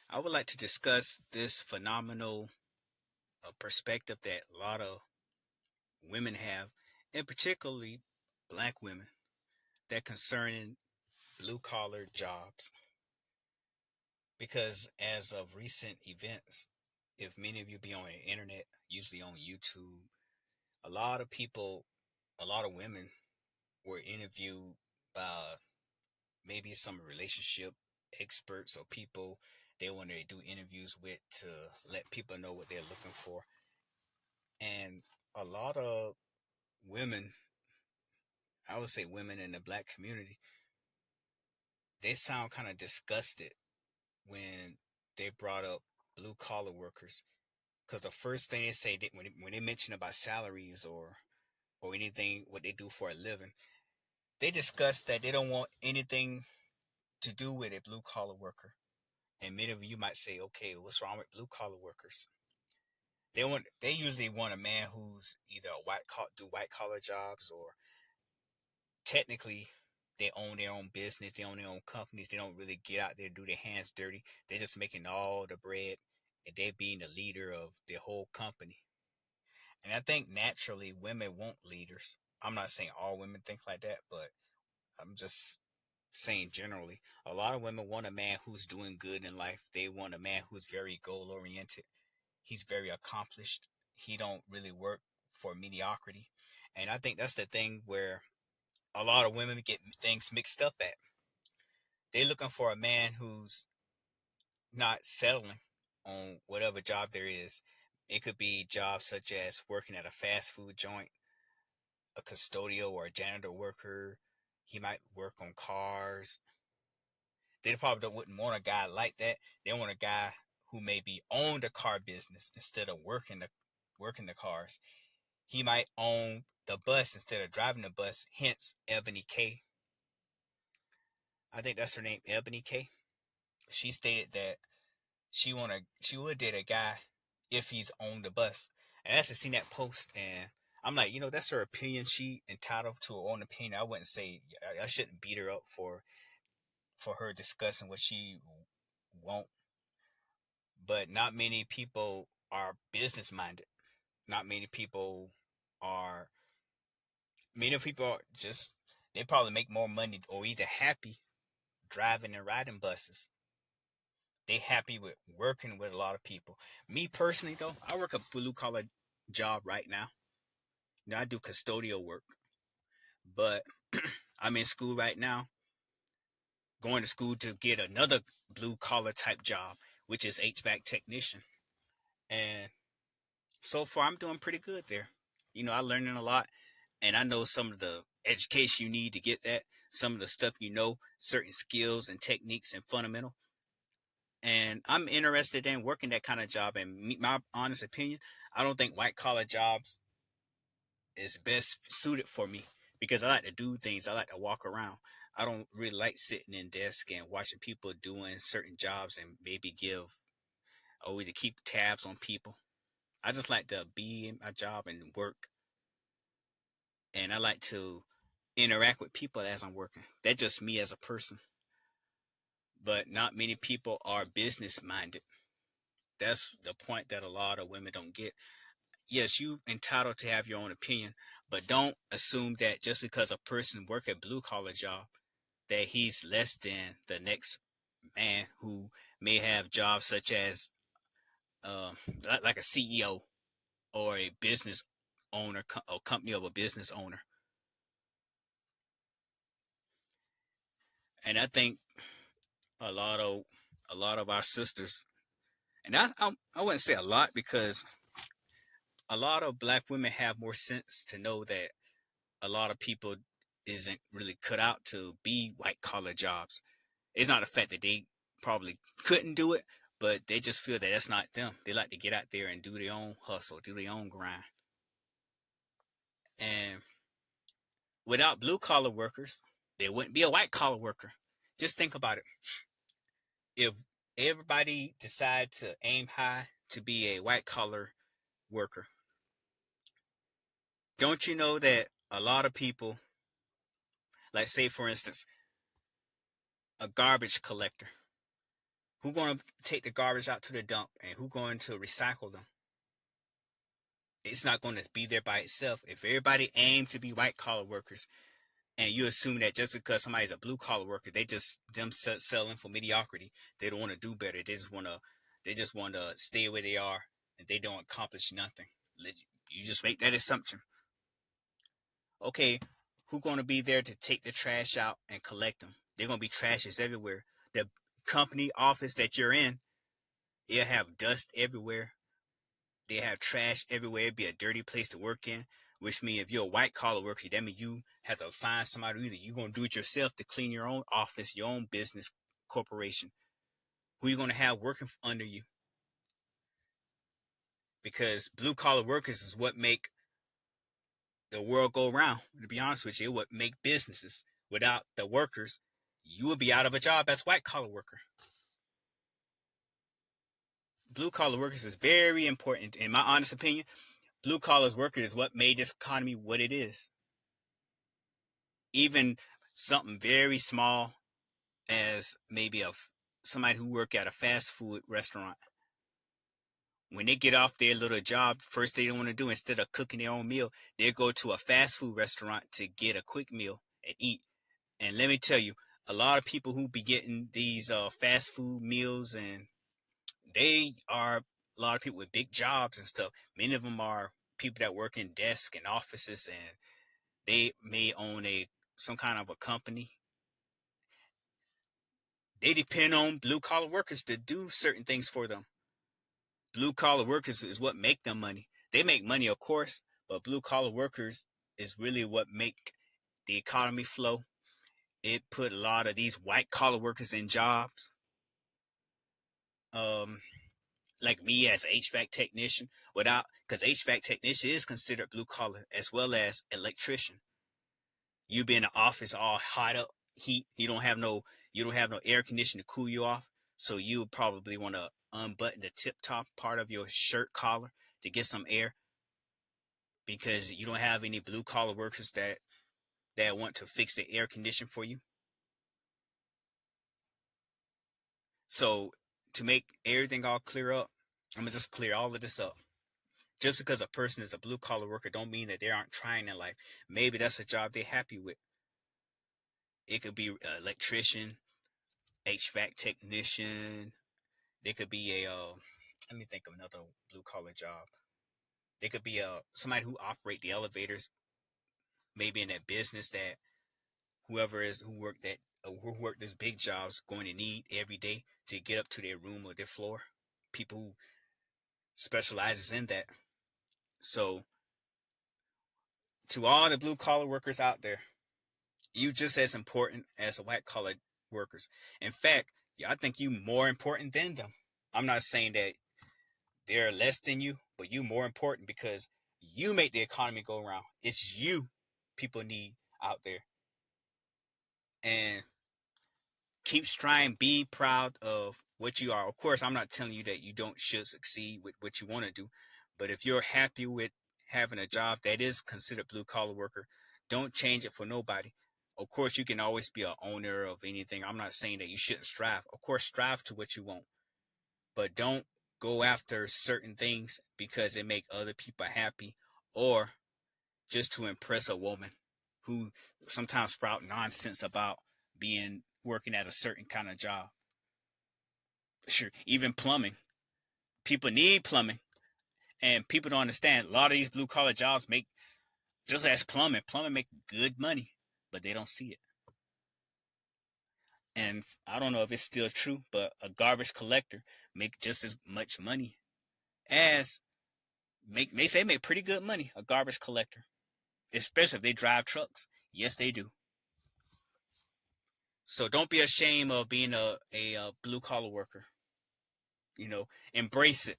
I would like to discuss this phenomenal perspective that a lot of women have, and particularly black women, that concerning blue collar jobs. Because as of recent events, if many of you be on the internet, usually on YouTube, a lot of people, a lot of women were interviewed by maybe some relationship experts or people they want to do interviews with to let people know what they're looking for. And a lot of women, I would say women in the black community, they sound kind of disgusted when they brought up blue collar workers. Because the first thing they say when they mention about salaries or anything what they do for a living, they discuss that they don't want anything to do with a blue collar worker. And many of you might say, okay, what's wrong with blue collar workers? They usually want a man who's either a white collar jobs, or technically they own their own business, they own their own companies. They don't really get out there and do their hands dirty. They're just making all the bread, and they're being the leader of their whole company. And I think naturally women want leaders. I'm not saying all women think like that, but I'm just saying generally, a lot of women want a man who's doing good in life. They want a man who's very goal oriented. He's very accomplished. He don't really work for mediocrity. And I think that's the thing where a lot of women get things mixed up at. They're looking for a man who's not settling on whatever job there is. It could be jobs such as working at a fast food joint, a custodial or a janitor worker. He might work on cars. They probably wouldn't want a guy like that. They want a guy who maybe owned the car business instead of working the cars. He might own the bus instead of driving the bus. Hence, Ebony K. I think that's her name, Ebony K. She stated that she would date a guy if he's on the bus. And I just seen that post, and I'm like, that's her opinion. She entitled to her own opinion. I wouldn't say I shouldn't beat her up for her discussing what she won't. But not many people are business minded. Not many people are. Many people are just, they probably make more money or either happy driving and riding buses. They happy with working with a lot of people. Me personally though, I work a blue collar job right now. I do custodial work, but I'm in school right now, going to school to get another blue collar type job, which is HVAC technician. And so far, I'm doing pretty good there. I'm learning a lot, and I know some of the education you need to get that, some of the stuff certain skills and techniques and fundamental. And I'm interested in working that kind of job. And my honest opinion, I don't think white collar jobs is best suited for me because I like to do things. I like to walk around. I don't really like sitting in desk and watching people doing certain jobs and maybe give or either keep tabs on people. I just like to be in my job and work, and I like to interact with people as I'm working. That's just me as a person. But not many people are business minded. That's the point that a lot of women don't get. Yes, you entitled to have your own opinion, but don't assume that just because a person work a blue collar job that he's less than the next man who may have jobs such as uh, like a CEO or a business owner or company of a business owner. And I think a lot of a lot of our sisters, and I wouldn't say a lot because a lot of black women have more sense to know that a lot of people isn't really cut out to be white collar jobs. It's not the fact that they probably couldn't do it, but they just feel that that's not them. They like to get out there and do their own hustle, do their own grind. And without blue collar workers, there wouldn't be a white collar worker. Just think about it. If everybody decide to aim high to be a white collar worker, don't you know that a lot of people, like say for instance, a garbage collector Who going to take the garbage out to the dump, and who going to recycle them? It's not going to be there by itself. If everybody aimed to be white collar workers, and you assume that just because somebody's a blue collar worker, they just them selling for mediocrity. They don't want to do better. They just want to stay where they are, and they don't accomplish nothing. You just make that assumption. Okay, who's going to be there to take the trash out and collect them? They're going to be trashes everywhere. The company office that you're in, it'll have dust everywhere. They have trash everywhere. It'd be a dirty place to work in, which means if you're a white collar worker, that means you have to find somebody. Either you're going to do it yourself to clean your own office, your own business, corporation. Who you going to have working under you? Because blue collar workers is what make the world go round. To be honest with you, it would make businesses. Without the workers, you would be out of a job as white collar worker. Blue collar workers is very important. In my honest opinion, blue collar workers is what made this economy what it is. Even something very small as maybe somebody who work at a fast food restaurant. When they get off their little job, first they don't want to do, instead of cooking their own meal, they go to a fast food restaurant to get a quick meal and eat. And let me tell you, a lot of people who be getting these fast food meals, and they are a lot of people with big jobs and stuff. Many of them are people that work in desks and offices, and they may own some kind of a company. They depend on blue collar workers to do certain things for them. Blue collar workers is what make them money. They make money, of course, but blue collar workers is really what make the economy flow. It put a lot of these white collar workers in jobs. Like me as HVAC technician, because HVAC technician is considered blue collar as well as electrician. You be in the office all hot up, heat. You don't have no air conditioning to cool you off. So you probably want to unbutton the tip top part of your shirt collar to get some air, because you don't have any blue collar workers that want to fix the air condition for you. So to make everything all clear up, I'm gonna just clear all of this up. Just because a person is a blue collar worker don't mean that they aren't trying in life. Maybe that's a job they're happy with. It could be an electrician, HVAC technician. They could be let me think of another blue collar job. They could be somebody who operate the elevators, maybe in that business that whoever is who work this big jobs going to need every day to get up to their room or their floor. People who specializes in that. So to all the blue collar workers out there, you just as important as the white collar workers. In fact, I think you more important than them. I'm not saying that they're less than you, but you more important because you make the economy go around. It's you people need out there. And keep striving, be proud of what you are. Of course, I'm not telling you that you don't should succeed with what you want to do, but if you're happy with having a job that is considered blue collar worker, don't change it for nobody. Of course, you can always be a owner of anything. I'm not saying that you shouldn't strive. Of course, strive to what you want, but don't go after certain things because it make other people happy, or just to impress a woman who sometimes sprout nonsense about being working at a certain kind of job. Sure, even plumbing. People need plumbing, and people don't understand. A lot of these blue collar jobs make just as plumbing. Plumbing make good money, but they don't see it. And I don't know if it's still true, but a garbage collector make just as much money as they say make pretty good money. A garbage collector, especially if they drive trucks. Yes, they do. So don't be ashamed of being a blue collar worker. Embrace it.